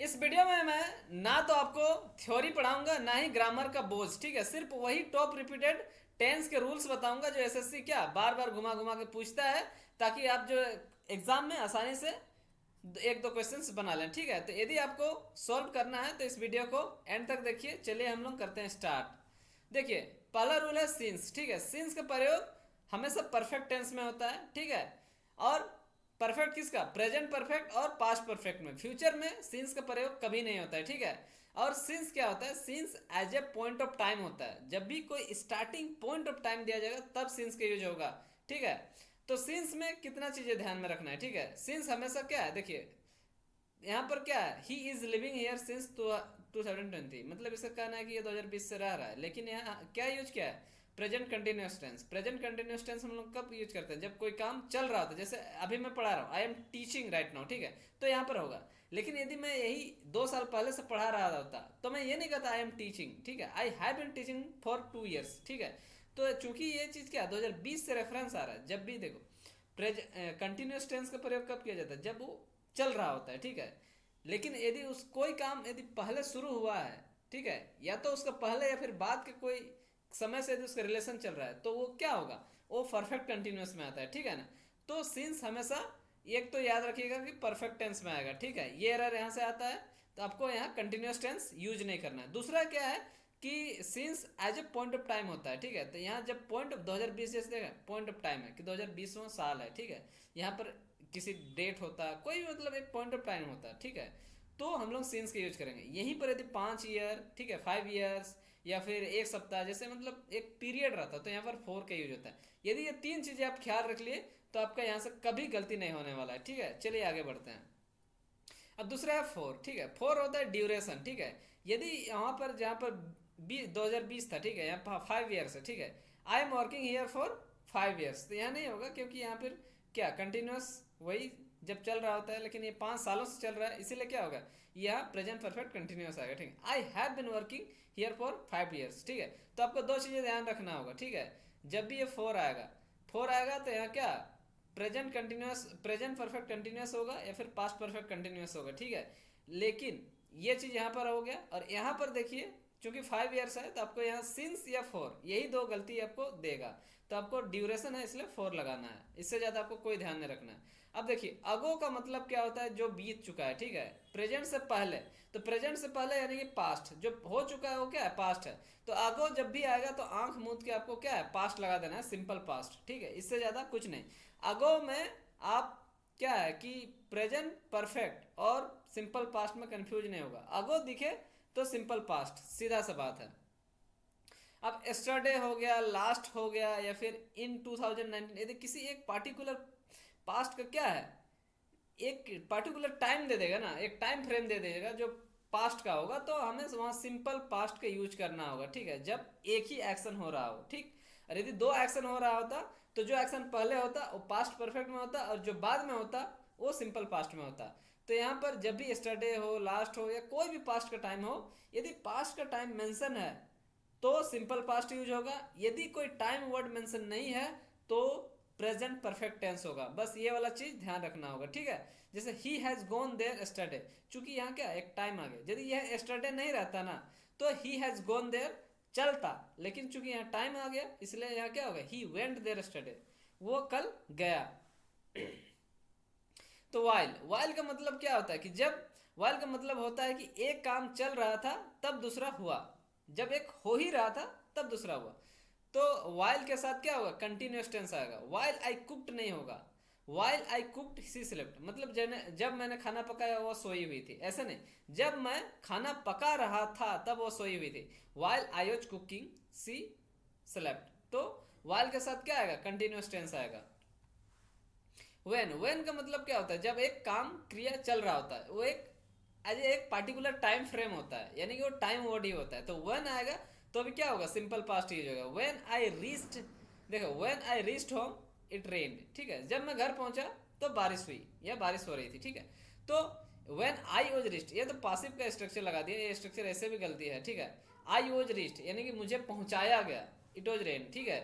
इस वीडियो में मैं ना तो आपको थ्योरी पढ़ाऊंगा ना ही ग्रामर का बोझ, ठीक है। सिर्फ वही टॉप रिपीटेड टेंस के रूल्स बताऊंगा जो एसएससी क्या बार बार घुमा घुमा के पूछता है, ताकि आप जो एग्जाम में आसानी से एक दो क्वेश्चंस बना लें, ठीक है। तो यदि आपको सॉल्व करना है तो इस वीडियो को एंड तक देखिए। चलिए हम लोग करते हैं स्टार्ट। देखिए, पहला रूल है सिंस, ठीक है। सिंस का प्रयोग हमेशा परफेक्ट टेंस में होता है, ठीक है। और परफेक्ट किसका? प्रेजेंट परफेक्ट और पास्ट परफेक्ट में। फ्यूचर में सिंस का प्रयोग कभी नहीं होता है, ठीक है। और सिंस क्या होता है? Since as a point of time होता है। जब भी कोई स्टार्टिंग पॉइंट ऑफ टाइम दिया जाएगा तब सिंस का यूज होगा, ठीक है। तो सिंस में कितना चीजें ध्यान में रखना है, ठीक है। सिंस हमेशा क्या है, देखिए यहाँ पर क्या है, he is living here since 2020, मतलब इसका कहना है कि ये 2020 से रह रहा है। लेकिन यहाँ क्या यूज किया है? Present continuous tense. Present continuous tense हम लोग कब यूज करते हैं? जब कोई काम चल रहा होता है। जैसे अभी मैं पढ़ा रहा हूँ, I am teaching right now, ठीक है। तो यहाँ पर होगा। लेकिन यदि मैं यही 2 साल पहले से पढ़ा रहा होता तो मैं ये नहीं कहता आई एम टीचिंग, ठीक है। I have been teaching for 2 years, ठीक है। तो चूंकि ये चीज क्या 2020 से रेफरेंस आ रहा है, जब भी देखो कंटिन्यूस टेंस का प्रयोग कब किया जाता है? जब वो चल रहा होता है, ठीक है। लेकिन यदि उस कोई काम यदि पहले शुरू हुआ है, ठीक है, या तो उसका पहले या फिर बाद के कोई समय से यदि उसका रिलेशन चल रहा है, तो वो क्या होगा? वो परफेक्ट कंटिन्यूस में आता है, ठीक है ना। तो सिंस हमेशा एक तो याद रखिएगा कि परफेक्ट टेंस में आएगा, ठीक है। ये एरर यहाँ से आता है, तो आपको यहाँ कंटिन्यूस टेंस यूज नहीं करना है। दूसरा क्या है कि since as a point of time होता है, ठीक है। तो यहाँ जब पॉइंट ऑफ 2020 जैसे देखा पॉइंट ऑफ टाइम है कि 2020वां साल है, ठीक है। यहाँ पर किसी डेट होता है, कोई मतलब एक पॉइंट ऑफ टाइम होता है, ठीक है। तो हम लोग सिंस का यूज करेंगे। यहीं पर यदि 5 ईयर, ठीक है, 5 ईयर्स या फिर एक सप्ताह जैसे मतलब एक पीरियड रहता है, तो यहाँ पर फोर का यूज होता है। यदि ये तीन चीजें आप ख्याल रख लिए तो आपका यहाँ से कभी गलती नहीं होने वाला है, ठीक है। चलिए आगे बढ़ते हैं। अब दूसरा है फोर, ठीक है। फोर होता है ड्यूरेशन, ठीक है। यदि यहाँ पर जहाँ पर 2020 था, ठीक है, यहाँ 5 ईयर्स है, ठीक है। I am working here for 5 years, तो यहाँ नहीं होगा क्योंकि यहाँ पर क्या कंटिन्यूस वही जब चल रहा होता है, लेकिन ये 5 सालों से चल रहा है, इसीलिए क्या होगा? यह प्रेजेंट परफेक्ट कंटिन्यूस आएगा, ठीक है। I have been working here for 5 years, ठीक है। तो आपको दो चीजें ध्यान रखना होगा, ठीक है। जब भी ये फोर आएगा तो यहाँ क्या present continuous, present perfect continuous होगा या फिर पास्ट परफेक्ट कंटिन्यूस होगा, ठीक है। लेकिन ये चीज यहाँ पर हो गया। और यहाँ पर देखिए चूंकि 5 ईयर्स है तो आपको यहाँ सिंस या फोर यही दो गलती आपको देगा। तो आपको ड्यूरेशन है इसलिए फोर लगाना है, इससे ज्यादा आपको कोई ध्यान नहीं रखना है। अब देखिए अगो का मतलब क्या होता है? जो बीत चुका है, ठीक है। प्रेजेंट से पहले, तो प्रेजेंट से पहले यानी कि पास्ट जो हो चुका है वो क्या है? पास्ट है। तो अगो जब भी आएगा तो आंख मूंद के आपको क्या है? पास्ट लगा देना है, सिंपल पास्ट, ठीक है। इससे ज्यादा कुछ नहीं। अगो में आप क्या है कि प्रेजेंट परफेक्ट और सिंपल पास्ट में कंफ्यूज नहीं होगा। अगो दिखे तो सिंपल पास्ट, सीधा सा बात है। अब एस्टरडे हो गया, लास्ट हो गया, या फिर इन 2019, यदि किसी एक पार्टिकुलर पास्ट का क्या है, एक पर्टिकुलर टाइम दे देगा ना, एक टाइम फ्रेम दे देगा जो पास्ट का होगा, तो हमें वहां सिंपल पास्ट का यूज करना होगा, ठीक है। जब एक ही एक्शन हो रहा हो, ठीक। और यदि दो एक्शन हो रहा होता तो जो एक्शन पहले होता वो पास्ट परफेक्ट में होता और जो बाद में होता वो सिंपल पास्ट में होता। तो यहाँ पर जब भी स्टरडे हो, लास्ट हो, या कोई भी पास्ट का टाइम हो, यदि पास्ट का टाइम मेंशन है तो सिंपल पास्ट यूज होगा। यदि कोई टाइम वर्ड मेंशन नहीं है तो प्रेजेंट परफेक्ट टेंस होगा। बस ये वाला चीज ध्यान रखना होगा, ठीक है। जैसे he has gone there yesterday, चूंकि यहाँ क्या एक टाइम आ गया। यदि यह एस्टरडे नहीं रहता ना तो ही हैज गॉन देयर चलता, लेकिन चूंकि यहाँ टाइम आ गया इसलिए यहाँ क्या होगा? ही वेंट देयर एस्टरडे, वो कल गया। तो वाइल, वाइल का मतलब क्या होता है कि जब, वाइल का मतलब होता है कि एक काम चल रहा था तब दूसरा हुआ, जब एक हो ही रहा था तब दूसरा हुआ। तो वाइल के साथ क्या होगा? कंटिन्यूस टेंस आएगा। वाइल आई कुक्ड नहीं होगा, while I cooked she slept, मतलब जब मैंने खाना पकाया वो सोई हुई थी, ऐसा नहीं। जब मैं खाना पका रहा था तब वो सोई हुई थी। While I was cooking she slept. तो वाइल के साथ क्या आएगा? कंटिन्यूस टेंस आएगा। वेन का मतलब क्या होता है? जब एक काम क्रिया चल रहा होता है वो एक एज एक पार्टिकुलर टाइम फ्रेम होता है, यानी कि वो टाइम वर्ड ही होता है। तो वेन आएगा तो अभी क्या होगा? सिंपल पास्ट यूज होगा। वेन आई रीच्ड, देखो when I reached home it रेन्ड, ठीक है। जब मैं घर पहुंचा तो बारिश हुई या बारिश हो रही थी, ठीक है। तो वेन आई वॉज रीच्ड, ये तो पासिव का स्ट्रक्चर लगा दिया, ये स्ट्रक्चर ऐसे भी गलती है, ठीक है। आई वॉज रीच्ड यानी कि मुझे पहुंचाया गया, इट वॉज रेन, ठीक है।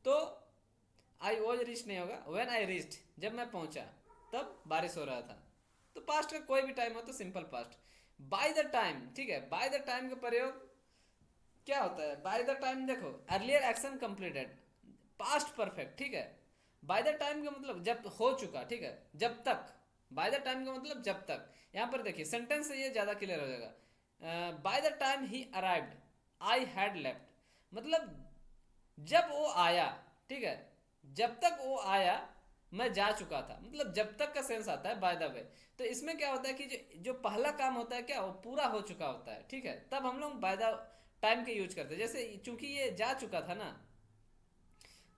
तो आई वॉज रीच नहीं होगा, वेन आई रीच्ड जब मैं पहुंचा तब बारिश हो रहा था। तो पास्ट का कोई भी टाइम हो तो simple past. By the time, ठीक है, बाय द टाइम का प्रयोग क्या होता है? बाय द टाइम देखो, earlier action completed, past perfect, ठीक है। बाय द टाइम का मतलब जब हो चुका, ठीक है, जब तक। बाय द टाइम का मतलब जब तक। यहां पर देखिए सेंटेंस से ये ज्यादा क्लियर हो जाएगा। By the time he arrived I had left, मतलब जब वो आया, ठीक है, जब तक वो आया मैं जा चुका था, मतलब जब तक का सेंस आता है बाय द वे। तो इसमें क्या होता है कि जो पहला काम होता है क्या, वो पूरा हो चुका होता है, ठीक है, तब हम लोग बाय द टाइम के यूज करते हैं। जैसे चूंकि ये जा चुका था ना,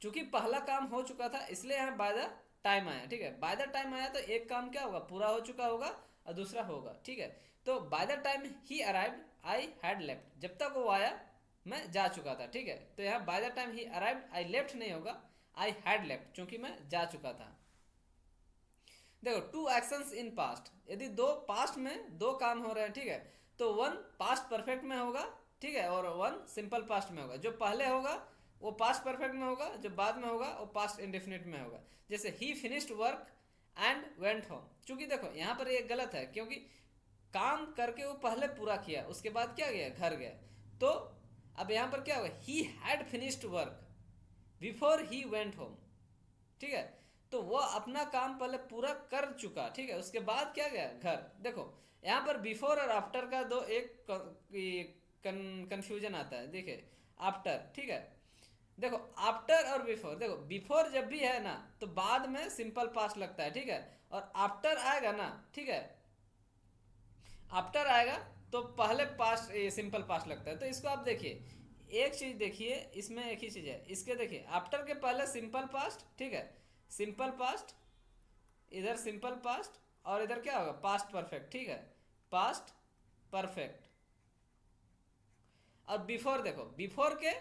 चूंकि पहला काम हो चुका था इसलिए यहाँ बाय द टाइम आया, ठीक है। बाय द टाइम आया तो एक काम क्या होगा, पूरा हो चुका होगा, और दूसरा होगा, ठीक है। तो by the time he arrived I had left, जब तक वो आया मैं जा चुका था, ठीक है। तो यहाँ by the time he arrived I left नहीं होगा, आई हैड लेफ्ट, चूंकि मैं जा चुका था। देखो टू एक्शंस इन पास्ट, यदि दो पास्ट में दो काम हो रहे हैं, ठीक है, तो वन पास्ट परफेक्ट में होगा, ठीक है, और वन सिंपल पास्ट में होगा। जो पहले होगा वो पास्ट परफेक्ट में होगा, जो बाद में होगा वो पास्ट इंडेफिनिट में होगा। जैसे ही finished work and went home, चूंकि देखो यहाँ पर ये गलत है, क्योंकि काम करके वो पहले पूरा किया, उसके बाद क्या गया, घर गया। तो अब यहाँ पर क्या होगा, he had finished work before he went home, ठीक है। तो वो अपना काम पहले पूरा कर चुका, ठीक है, उसके बाद क्या गया, घर। देखो यहाँ पर बिफोर और आफ्टर का दो एक कंफ्यूजन आता है, देखिए आफ्टर, ठीक है। देखो आफ्टर और बिफोर, देखो बिफोर जब भी है ना तो बाद में सिंपल पास्ट लगता है, ठीक है, और आफ्टर आएगा ना, ठीक है, आफ्टर आएगा तो पहले पास्ट सिंपल पास्ट लगता है। तो इसको आप देखिए, एक चीज देखिए, इसमें एक ही चीज है, इसके देखिए आफ्टर के पहले सिंपल पास्ट, ठीक है, सिंपल पास्ट, इधर सिंपल पास्ट, और इधर क्या होगा, पास्ट परफेक्ट, ठीक है, पास्ट परफेक्ट। और बिफोर देखो, बिफोर के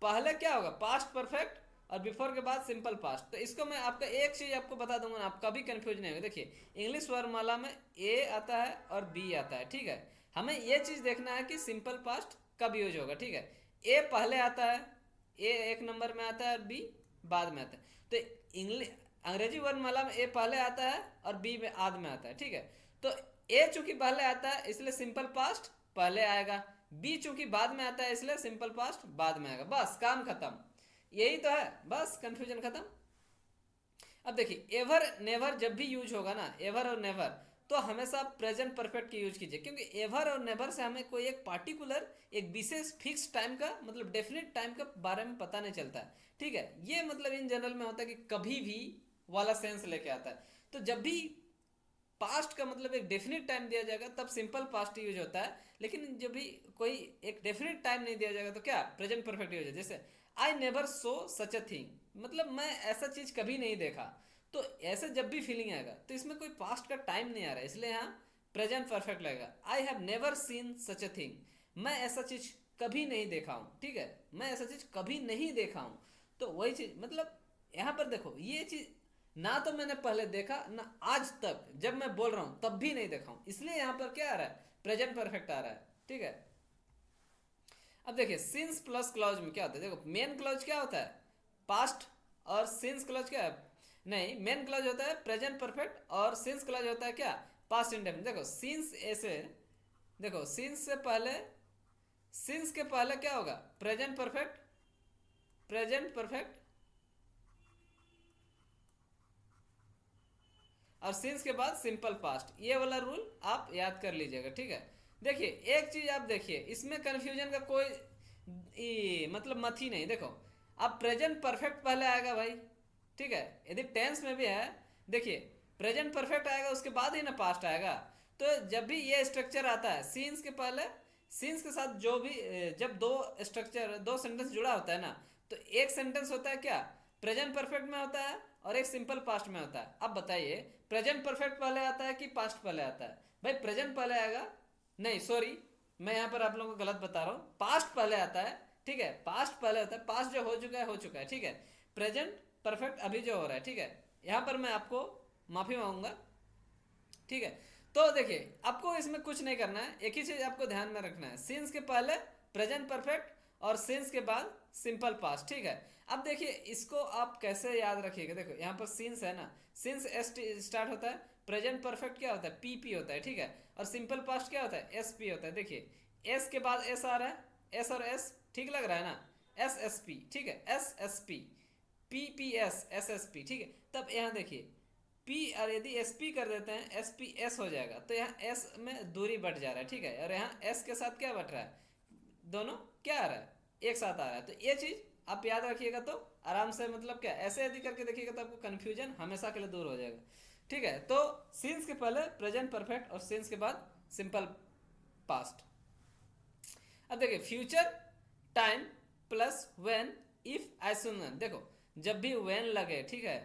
पहले क्या होगा, पास्ट परफेक्ट, और बिफोर के बाद सिंपल पास्ट। तो इसको मैं आपका एक चीज आपको बता दूंगा ना, आप कभी कंफ्यूज नहीं होगा। देखिए इंग्लिश वर्णमाला में ए आता है और बी आता है, ठीक है। हमें ये चीज देखना है कि सिंपल पास्ट कब यूज होगा, ठीक है। ए पहले आता है, ए एक नंबर में आता है, और बी बाद में आता है। तो इंग्लिश अंग्रेजी वर्णमाला में ए पहले आता है और बी में आद में आता है, ठीक है। तो ए चूंकि पहले आता है इसलिए सिंपल पास्ट पहले आएगा, बी चूंकि बाद में आता है इसलिए सिंपल पास्ट बाद में आएगा, बस काम खत्म। यही तो है, बस कंफ्यूजन खत्म। अब देखिए एवर नेवर जब भी यूज होगा ना, एवर और नेवर, तो हमेशा प्रेजेंट परफेक्ट की यूज कीजिए, क्योंकि एवर और नेवर से हमें कोई एक पार्टिकुलर एक विशेष फिक्स टाइम का मतलब डेफिनेट टाइम का बारे में पता नहीं चलता है, ठीक है। ये मतलब इन जनरल में होता है कि कभी भी वाला सेंस लेके आता है। तो जब भी पास्ट का मतलब एक डेफिनेट टाइम दिया जाएगा तब सिंपल पास्ट यूज होता है, लेकिन जब भी कोई एक डेफिनेट टाइम नहीं दिया जाएगा तो क्या प्रेजेंट परफेक्ट यूज है। जैसे I never so such a thing, मतलब मैं ऐसा चीज कभी नहीं देखा। तो ऐसे जब भी फीलिंग आएगा तो इसमें कोई पास्ट का टाइम नहीं आ रहा है, इसलिए यहाँ प्रेजेंट परफेक्ट लगेगा। I have never seen such a thing, मैं ऐसा चीज कभी नहीं देखा हूँ, ठीक है, मैं ऐसा चीज कभी नहीं देखा हूँ। तो वही चीज मतलब यहाँ पर देखो ये चीज ना तो मैंने पहले देखा ना आज तक जब मैं बोल रहा हूं तब भी नहीं देखा हूं, इसलिए यहां पर क्या आ रहा है, प्रेजेंट परफेक्ट आ रहा है, ठीक है। अब देखिए सिंस प्लस क्लॉज में क्या होता है, देखो मेन क्लॉज क्या होता है, पास्ट, और सिंस क्लॉज क्या है, नहीं मेन क्लॉज होता है प्रेजेंट परफेक्ट, और सिंस क्लॉज होता है क्या, पास्ट इंडेफिनिट। देखो सिंस ऐसे, देखो सिंस से पहले, सिंस के पहले क्या होगा, प्रेजेंट परफेक्ट, प्रेजेंट परफेक्ट, और सिंस के बाद सिंपल पास्ट। ये वाला रूल आप याद कर लीजिएगा, ठीक है। देखिए एक चीज आप देखिए, इसमें कंफ्यूजन का कोई मतलब मत ही नहीं। देखो अब प्रेजेंट परफेक्ट पहले आएगा भाई, ठीक है, यदि टेंस में भी है, देखिए प्रेजेंट परफेक्ट आएगा उसके बाद ही ना पास्ट आएगा। तो जब भी ये स्ट्रक्चर आता है सीन्स के पहले, सीन्स के साथ जो भी जब दो स्ट्रक्चर दो सेंटेंस जुड़ा होता है ना, तो एक सेंटेंस होता है क्या, प्रेजेंट परफेक्ट में होता है और एक सिंपल पास्ट में होता है। अब बताइए प्रेजेंट परफेक्ट पहले आता है कि पास्ट पहले आता है, भाई प्रेजेंट पहले आएगा, नहीं सॉरी मैं यहाँ पर आप लोगों को गलत बता रहा हूँ, पास्ट पहले आता है, ठीक है, पास्ट पहले होता है, पास्ट जो हो चुका है हो चुका है, ठीक है। प्रेजेंट परफेक्ट अभी जो हो रहा है, ठीक है, यहाँ पर मैं आपको माफी मांगूंगा, ठीक है। तो देखिए आपको इसमें कुछ नहीं करना है, एक ही चीज आपको ध्यान में रखना है, सिंस के पहले प्रेजेंट परफेक्ट और सिंस के बाद सिंपल पास्ट, ठीक है। अब देखिए इसको आप कैसे याद रखिएगा, देखो यहाँ पर सिंस है ना, सिंस एस स्टार्ट होता है, प्रेजेंट परफेक्ट क्या होता है, पीपी होता है, ठीक है। और सिंपल पास्ट क्या होता है, एसपी होता है। देखिए एस के बाद एस आ रहा है, एस और एस ठीक लग रहा है ना, एस एस पी, ठीक है, S S P, P P S, S S P, ठीक है। तब यहाँ देखिए पी, और यदि एस पी कर देते हैं एस पी एस हो जाएगा, तो यहाँ एस में दूरी बढ़ जा रहा है, ठीक है। और यहाँ एस के साथ क्या बढ़ रहा है, दोनों क्या आ रहा है, एक साथ आ रहा है। तो ये चीज़ आप याद रखिएगा तो आराम से, मतलब क्या ऐसे यदि करके देखिएगा तो आपको कन्फ्यूजन हमेशा के लिए दूर हो जाएगा, ठीक है। तो सीन्स के पहले प्रेजेंट परफेक्ट और सीन्स के बाद सिंपल पास्ट। अब देखिए future time plus when if as soon, देखो जब भी व्हेन लगे, ठीक है,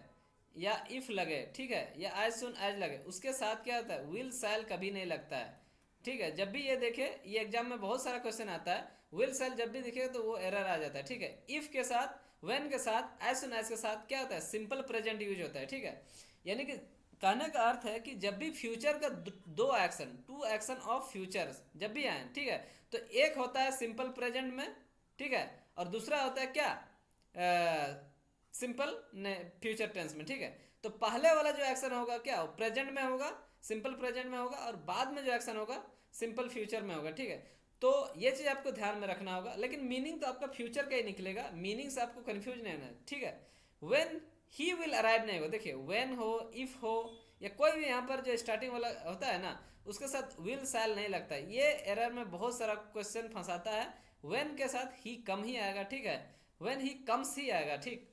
या इफ लगे, ठीक है, या एज सुन एज लगे, उसके साथ क्या होता है, विल सैल कभी नहीं लगता है, ठीक है। जब भी ये देखे, ये एग्जाम में बहुत सारा क्वेश्चन आता है, विल सेल जब भी दिखे तो वो एरर आ जाता है, ठीक है। इफ के साथ, व्हेन के साथ, एज सुन एज के साथ क्या होता है, सिंपल प्रेजेंट यूज होता है, ठीक है। यानी कि कहने का अर्थ है कि जब भी फ्यूचर का दो action, two action of future जब भी आए, ठीक है, तो एक होता है सिंपल प्रेजेंट में, ठीक है, और दूसरा होता है क्या, सिंपल फ्यूचर टेंस में, ठीक है। तो पहले वाला जो एक्शन होगा क्या, प्रेजेंट में होगा, सिंपल प्रेजेंट में होगा, और बाद में जो एक्शन होगा सिंपल फ्यूचर में होगा, ठीक है। तो ये चीज़ आपको ध्यान में रखना होगा, लेकिन मीनिंग तो आपका फ्यूचर का ही निकलेगा, मीनिंग से आपको कंफ्यूज नहीं होना है, ठीक है। व्हेन ही विल अराइव नहीं होगा, देखिए व्हेन हो, इफ हो, या कोई भी यहाँ पर जो स्टार्टिंग वाला होता है ना, उसके साथ विल सैल नहीं लगता है। ये एरर में बहुत सारा क्वेश्चन फंसाता है। व्हेन के साथ ही कम ही आएगा, ठीक है, व्हेन ही कम्स ही आएगा, ठीक।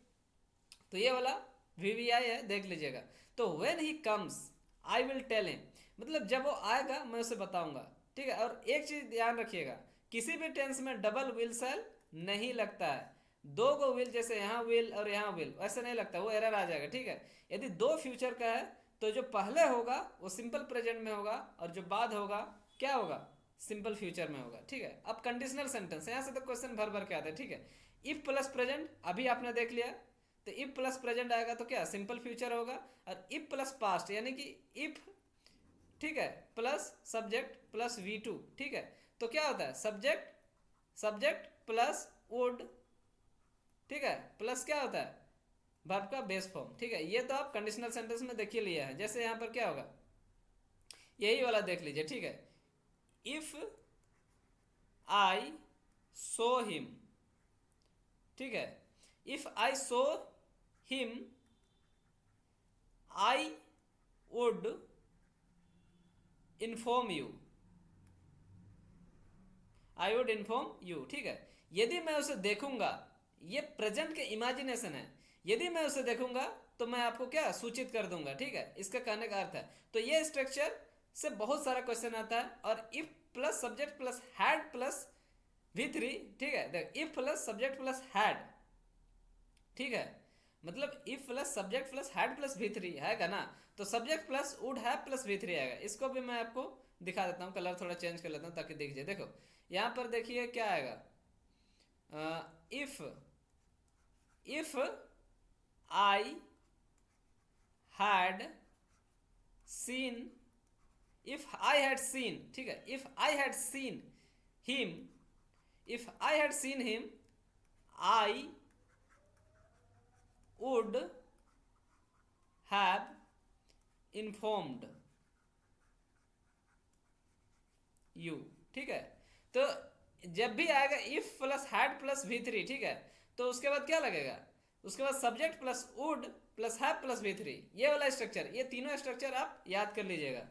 तो ये वाला वीवीआई है, देख लीजिएगा। तो when he comes I will tell him, मतलब जब वो आएगा मैं उसे बताऊंगा, ठीक है। और एक चीज ध्यान रखिएगा, किसी भी टेंस में डबल विल सेल नहीं लगता है। दो को विल, जैसे यहाँ विल और यहाँ विल, वैसे नहीं लगता, वो एरर आ जाएगा, ठीक है। यदि दो फ्यूचर का है तो जो पहले होगा वो सिंपल प्रेजेंट में होगा, और जो बाद होगा क्या होगा, सिंपल फ्यूचर में होगा, ठीक है। अब कंडीशनल सेंटेंस, यहाँ से तो क्वेश्चन भर भर के आते हैं, ठीक है। इफ प्लस प्रेजेंट अभी आपने देख लिया, तो इफ प्लस प्रेजेंट आएगा तो क्या, सिंपल फ्यूचर होगा। और इफ प्लस पास्ट, यानी कि इफ, ठीक है, प्लस सब्जेक्ट प्लस V2, ठीक है, तो क्या होता है, सब्जेक्ट, सब्जेक्ट प्लस वुड, ठीक है, प्लस क्या होता है, वर्ब का बेस फॉर्म, ठीक है। ये तो आप कंडीशनल सेंटेंस में देखिए लिया है। जैसे यहाँ पर क्या होगा, यही वाला देख लीजिए, ठीक है। इफ आई सो हिम, ठीक है, if I saw him I would inform you, I would inform you, ठीक है। यदि मैं उसे देखूंगा, ये प्रेजेंट के इमेजिनेशन है, यदि मैं उसे देखूंगा तो मैं आपको क्या सूचित कर दूंगा, ठीक है, इसका कहने का अर्थ है। तो ये स्ट्रक्चर से बहुत सारा क्वेश्चन आता है। और if plus subject plus had plus V3, ठीक है, देख if plus subject plus had, ठीक है, मतलब if plus subject plus had plus V3 आएगा ना, तो subject plus would have plus V3 आएगा। इसको भी मैं आपको दिखा देता हूँ, कलर थोड़ा चेंज कर लेता हूँ ताकि दिख जाए। देखो यहाँ पर देखिए क्या आएगा, if I had seen, if I had seen, ठीक है, if I had seen him, if I had seen him I would have informed you, ठीक है। तो जब भी आएगा if plus had plus V3, ठीक है, तो उसके बाद क्या लगेगा, उसके बाद subject plus would plus have plus V3, ये वाला स्ट्रक्चर, ये तीनों स्ट्रक्चर आप याद कर लीजिएगा।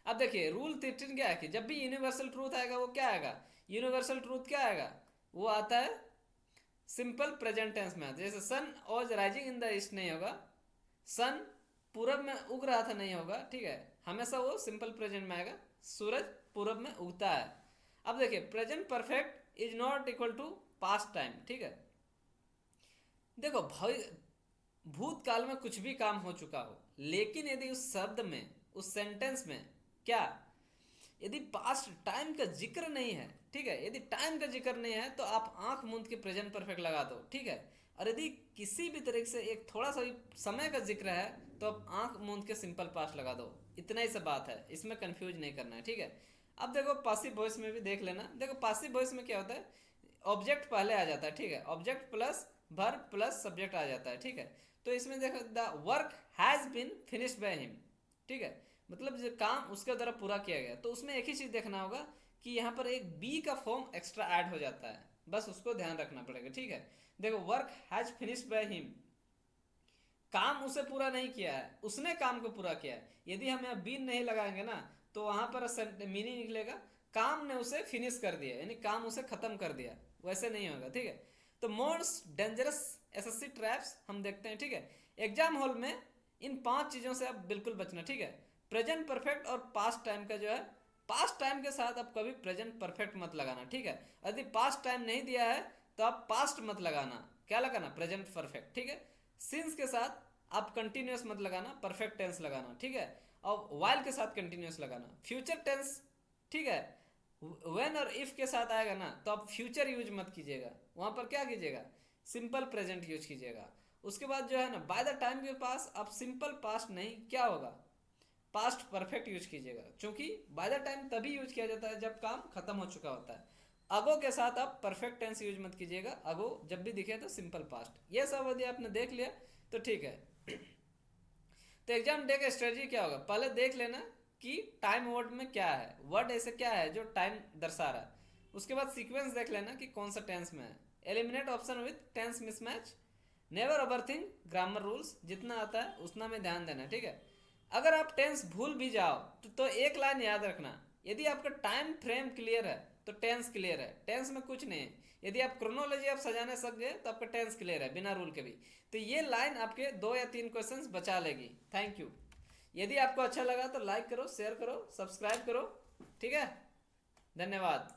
अब देखिए रूल 13 क्या है कि जब भी यूनिवर्सल ट्रूथ आएगा वो क्या आएगा, यूनिवर्सल ट्रूथ क्या आएगा, वो आता है सिंपल प्रेजेंट टेंस में आता है। जैसे sun was rising in the east नहीं होगा, सन पूरब में उग रहा था नहीं होगा, ठीक है, हमेशा वो सिंपल प्रेजेंट में आएगा, सूरज पूरब में उगता है। अब देखिए present perfect is not equal to past time, ठीक है। देखो भूतकाल में कुछ भी काम हो चुका हो, लेकिन यदि उस शब्द में, उस सेंटेंस में क्या, यदि पास्ट टाइम का जिक्र नहीं है, ठीक है, यदि टाइम का जिक्र नहीं है तो आप आंख मूंद के प्रेजेंट परफेक्ट लगा दो, ठीक है। और यदि किसी भी तरीके से एक थोड़ा सा भी समय का जिक्र है तो आप आंख मूंद के सिंपल पास्ट लगा दो, इतना ही सा बात है, इसमें कंफ्यूज नहीं करना है, ठीक है। अब देखो पासिव वॉइस में भी देख लेना। देखो पासिव वॉइस में क्या होता है, ऑब्जेक्ट पहले आ जाता है, ठीक है, object plus verb plus subject आ जाता है, ठीक है। तो इसमें देखो the work has been finished by him, ठीक है, मतलब जो काम उसके द्वारा पूरा किया गया, तो उसमें एक ही चीज देखना होगा कि यहाँ पर एक बी का फॉर्म एक्स्ट्रा ऐड हो जाता है, बस उसको ध्यान रखना पड़ेगा। ठीक है, देखो work has finished by him, काम उसे पूरा नहीं किया है, उसने काम को पूरा किया है। यदि हम यहाँ बीन नहीं लगाएंगे ना तो वहां पर मीनिंग निकलेगा काम ने उसे फिनिश कर दिया, यानी काम उसे खत्म कर दिया, वैसे नहीं होगा। ठीक है, तो मोस्ट डेंजरस एसएससी ट्रैप्स हम देखते हैं। ठीक है, एग्जाम हॉल में इन 5 चीजों से आप बिल्कुल बचना। ठीक है, प्रेजेंट परफेक्ट और पास्ट टाइम का जो है, पास्ट टाइम के साथ आप कभी प्रेजेंट परफेक्ट मत लगाना। ठीक है, यदि पास्ट टाइम नहीं दिया है तो आप पास्ट मत लगाना, क्या लगाना, प्रेजेंट परफेक्ट। ठीक है, सिंस के साथ आप कंटिन्यूस मत लगाना, परफेक्ट टेंस लगाना। ठीक है, और वाइल के साथ कंटिन्यूस लगाना। फ्यूचर टेंस, ठीक है, व्हेन और इफ के साथ आएगा ना तो आप फ्यूचर यूज मत कीजिएगा, वहां पर क्या कीजिएगा, सिंपल प्रेजेंट यूज कीजिएगा। उसके बाद जो है ना बाय द टाइम के पास आप सिंपल पास्ट नहीं, क्या होगा, पास्ट परफेक्ट यूज कीजिएगा, क्योंकि बाय द टाइम तभी यूज किया जाता है जब काम खत्म हो चुका होता है। अगो के साथ आप परफेक्ट टेंस यूज मत कीजिएगा, अगो जब भी दिखे तो सिंपल पास्ट। ये सब यदि आपने देख लिया तो ठीक है। तो एग्जाम डे का स्ट्रेटजी क्या होगा, पहले देख लेना कि टाइम वर्ड में क्या है, वर्ड ऐसे क्या है जो टाइम दर्शा रहा है। उसके बाद सीक्वेंस देख लेना कि कौन सा टेंस में है। Eliminate option with tense mismatch. Never overthink grammar rules, जितना आता है उतना में ध्यान देना। ठीक है, अगर आप टेंस भूल भी जाओ तो एक लाइन याद रखना, यदि आपका टाइम फ्रेम क्लियर है तो टेंस क्लियर है, टेंस में कुछ नहीं है। यदि आप क्रोनोलॉजी आप सजाने सक गए तो आपका टेंस क्लियर है बिना रूल के भी। तो ये लाइन आपके 2 या 3 क्वेश्चंस बचा लेगी। Thank you. यदि आपको अच्छा लगा तो लाइक करो, शेयर करो, सब्सक्राइब करो। ठीक है, धन्यवाद।